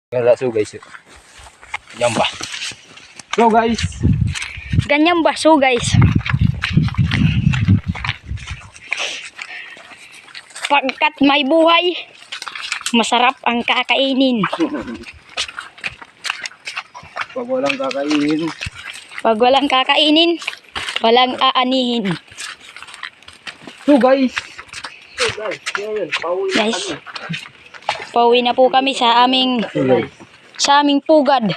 Wala, so guys. Yan ba? So guys. Ganyan ba? So guys. Pagkat may buhay, masarap ang kakainin. Pag walang kakainin. Pag walang kakainin, walang aanihin. So guys. Guys, pauwi na po kami sa aming pugad.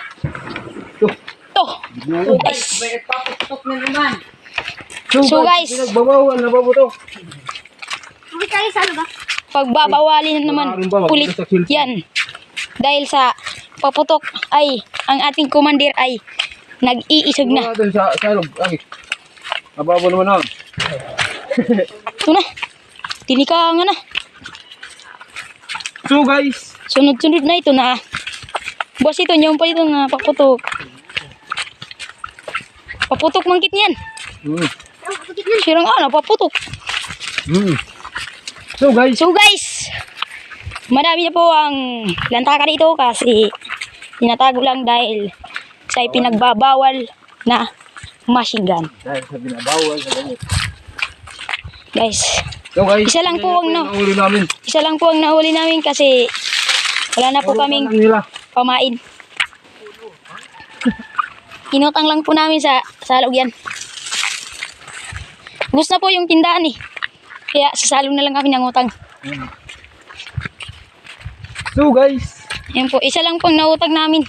To. Guys. So guys, Pinagbabawal na ba po to? pagbabawalin na naman ulit yan. Dahil sa paputok ay ang ating commander ay nag-iisog na. Sa loob. Ay. Nababaw naman na. Ito na. Tinikaanga na. So guys. Sunod-sunod na ito na. Boss, ito yung pa ito na paputok. Paputok mangkit niyan. Sirang paputok. So guys. Marami na po ang lantaka dito kasi tinatago lang dahil sa pinagbabawal na machine gun. Dahil sa binabawal sa ganito. Guys, So guys. isa lang po ang nahuli namin. nahuli namin kasi wala na po kaming pamain. Inutang lang po namin sa salog yan. Gusto na po yung tindahan eh. Kaya sa salog na lang kami nangutang. So guys. Yan po, isa lang pong nautag namin.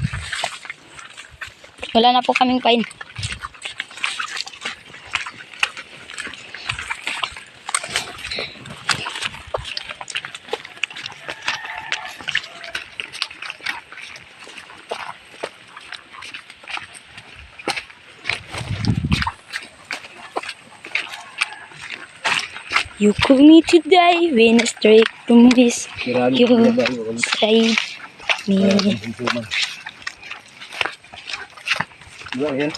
Wala na po kaming pain. You call me today when I straight from this. You say me. Diba yan?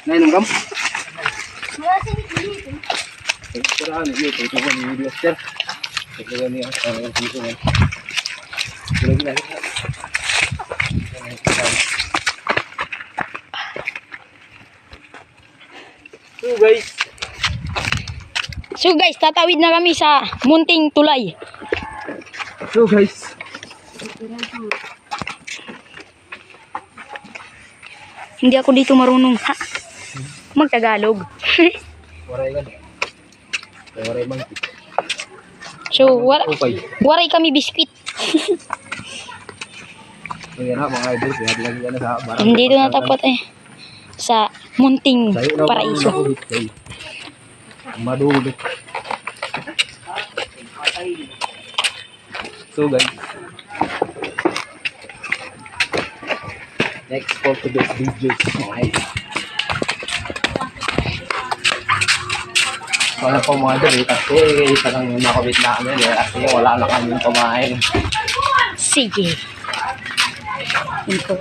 Nainong gam? Sarahan niyo ito. Ito ko ni Buster. Ito ko niya. Ang dito man. So guys, tatawid na kami sa munting tulay. So guys. Hindi ako dito marunong magtagalog. Waray ka. Waray man. So waray kami biskwit. Ayan ha mga idol. Lagi na sa barang. Hindi ito natapat sa munting paraiso. Madulog. So guys. Next for today's video is mga wala po mga idol kasi isa lang yung nakabit namin kasi wala na kami kumain. Sige. Ito.